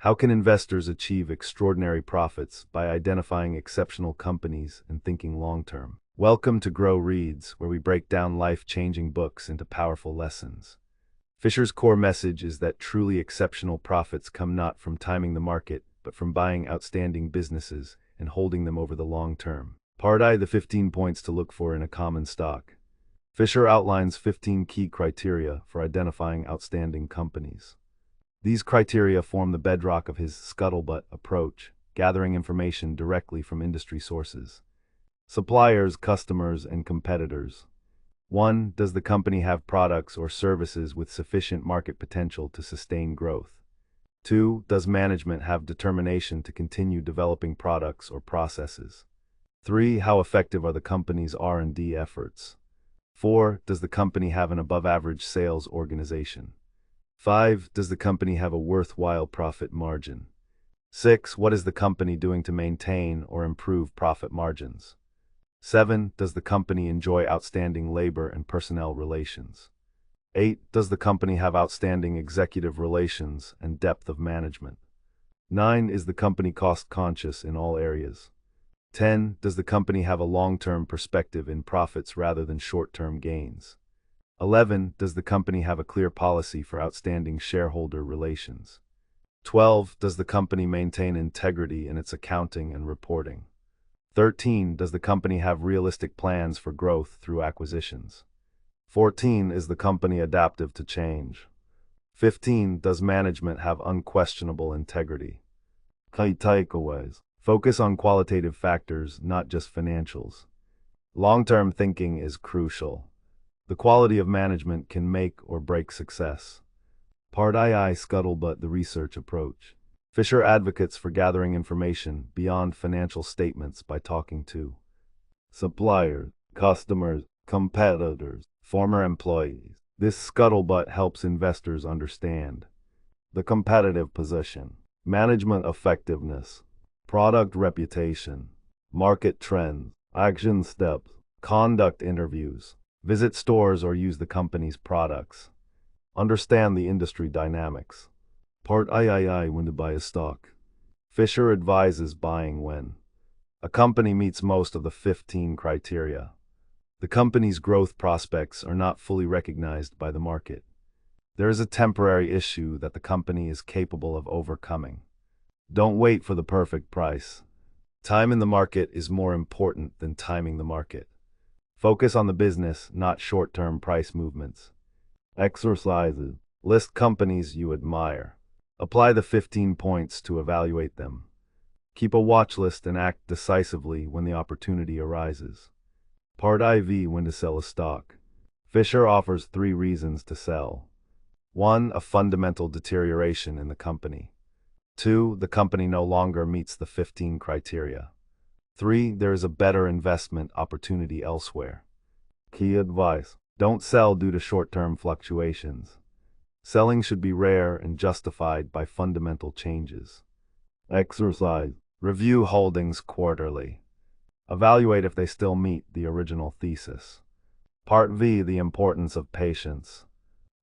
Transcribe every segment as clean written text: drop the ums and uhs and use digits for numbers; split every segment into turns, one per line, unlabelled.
How can investors achieve extraordinary profits by identifying exceptional companies and thinking long-term? Welcome to Grow Reads, where we break down life-changing books into powerful lessons. Fisher's core message is that truly exceptional profits come not from timing the market, but from buying outstanding businesses and holding them over the long term. Part I, the 15 points to look for in a common stock. Fisher outlines 15 key criteria for identifying outstanding companies. These criteria form the bedrock of his Scuttlebutt approach, gathering information directly from industry sources. Suppliers, customers, and competitors. 1. Does the company have products or services with sufficient market potential to sustain growth? 2. Does management have determination to continue developing products or processes? 3. How effective are the company's R&D efforts? 4. Does the company have an above-average sales organization? 5. Does the company have a worthwhile profit margin? 6. What is the company doing to maintain or improve profit margins? 7. Does the company enjoy outstanding labor and personnel relations? 8. Does the company have outstanding executive relations and depth of management? 9. Is the company cost-conscious in all areas? 10. Does the company have a long-term perspective in profits rather than short-term gains? 11. Does the company have a clear policy for outstanding shareholder relations? 12. Does the company maintain integrity in its accounting and reporting? 13. Does the company have realistic plans for growth through acquisitions? 14. Is the company adaptive to change? 15. Does management have unquestionable integrity? Key takeaways. Focus on qualitative factors, not just financials. Long-term thinking is crucial. The quality of management can make or break success. Part II, Scuttlebutt, the research approach. Fisher advocates for gathering information beyond financial statements by talking to suppliers, customers, competitors, former employees. This scuttlebutt helps investors understand the competitive position, management effectiveness, product reputation, market trends, action steps, conduct interviews, visit stores or use the company's products. Understand the industry dynamics. Part III, when to buy a stock. Fisher advises buying when a company meets most of the 15 criteria. The company's growth prospects are not fully recognized by the market. There is a temporary issue that the company is capable of overcoming. Don't wait for the perfect price. Time in the market is more important than timing the market. Focus on the business, not short-term price movements. Exercises. List companies you admire. Apply the 15 points to evaluate them. Keep a watch list and act decisively when the opportunity arises. Part IV, when to sell a stock. Fisher offers 3 reasons to sell. 1. A fundamental deterioration in the company. 2. The company no longer meets the 15 criteria. 3. There is a better investment opportunity elsewhere. Key advice. Don't sell due to short-term fluctuations. Selling should be rare and justified by fundamental changes. Exercise. Review holdings quarterly. Evaluate if they still meet the original thesis. Part V, the importance of patience.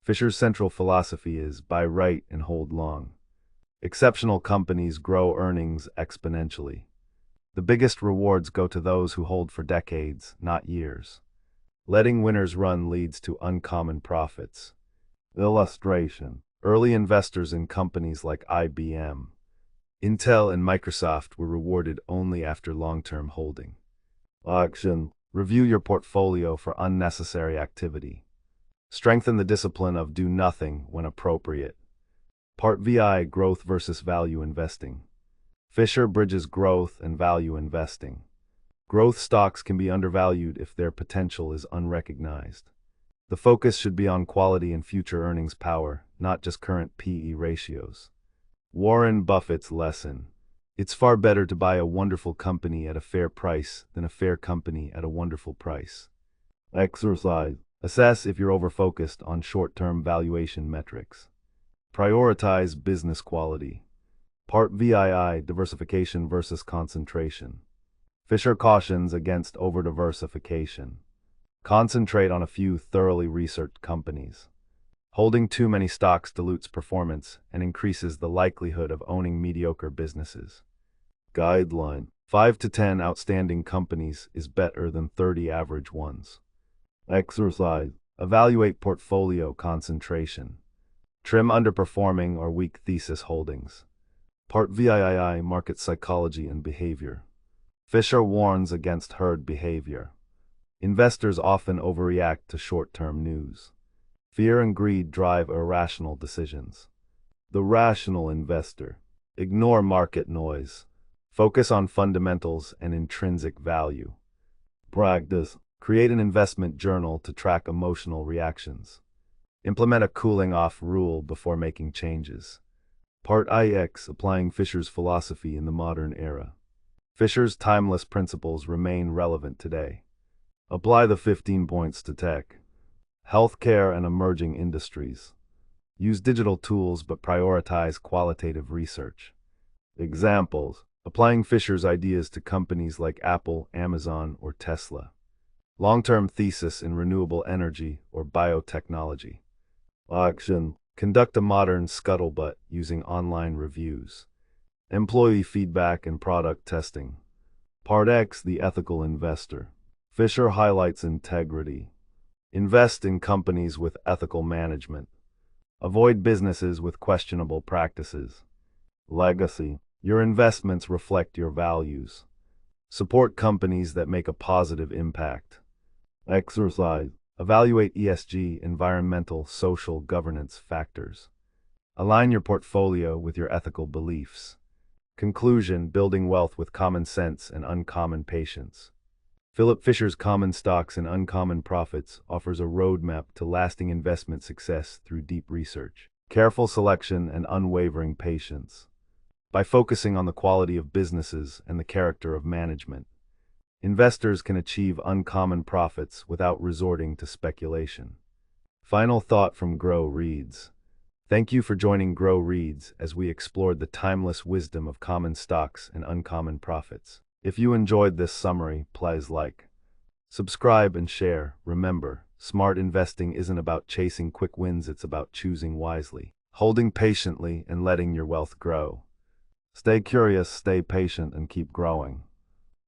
Fisher's central philosophy is buy right and hold long. Exceptional companies grow earnings exponentially. The biggest rewards go to those who hold for decades, not years. Letting winners run leads to uncommon profits. Illustration. Early investors in companies like IBM, Intel, and Microsoft were rewarded only after long-term holding. Action. Review your portfolio for unnecessary activity. Strengthen the discipline of do nothing when appropriate. Part VI, growth versus value investing. Fisher bridges growth and value investing. Growth stocks can be undervalued if their potential is unrecognized. The focus should be on quality and future earnings power, not just current PE ratios. Warren Buffett's lesson. It's far better to buy a wonderful company at a fair price than a fair company at a wonderful price. Exercise. Assess if you're overfocused on short-term valuation metrics. Prioritize business quality. Part VII, diversification versus concentration. Fisher cautions against over-diversification. Concentrate on a few thoroughly researched companies. Holding too many stocks dilutes performance and increases the likelihood of owning mediocre businesses. Guideline: 5 to 10 outstanding companies is better than 30 average ones. Exercise: evaluate portfolio concentration. Trim underperforming or weak thesis holdings. Part VII: Market Psychology and Behavior. Fisher warns against herd behavior. Investors often overreact to short-term news. Fear and greed drive irrational decisions. The rational investor: ignore market noise. Focus on fundamentals and intrinsic value. Practice: create an investment journal to track emotional reactions. Implement a cooling-off rule before making changes. Part IX: Applying Fisher's Philosophy in the Modern Era. Fisher's timeless principles remain relevant today. Apply the 15 points to tech, healthcare, and emerging industries. Use digital tools but prioritize qualitative research. Examples: applying Fisher's ideas to companies like Apple, Amazon, or Tesla. Long-term thesis in renewable energy or biotechnology. Action: conduct a modern scuttlebutt using online reviews. Employee feedback and product testing. Part X: The Ethical Investor. Fisher highlights integrity. Invest in companies with ethical management. Avoid businesses with questionable practices. Legacy: your investments reflect your values. Support companies that make a positive impact. Exercise: evaluate ESG, environmental, social governance factors. Align your portfolio with your ethical beliefs. Conclusion: building wealth with common sense and uncommon patience. Philip Fisher's Common Stocks and Uncommon Profits offers a roadmap to lasting investment success through deep research, careful selection, and unwavering patience. By focusing on the quality of businesses and the character of management, investors can achieve uncommon profits without resorting to speculation. Final thought from Grow Reads. Thank you for joining Grow Reads as we explored the timeless wisdom of common stocks and uncommon profits. If you enjoyed this summary, please like, subscribe, and share. Remember, smart investing isn't about chasing quick wins, it's about choosing wisely, holding patiently, and letting your wealth grow. Stay curious, stay patient, and keep growing.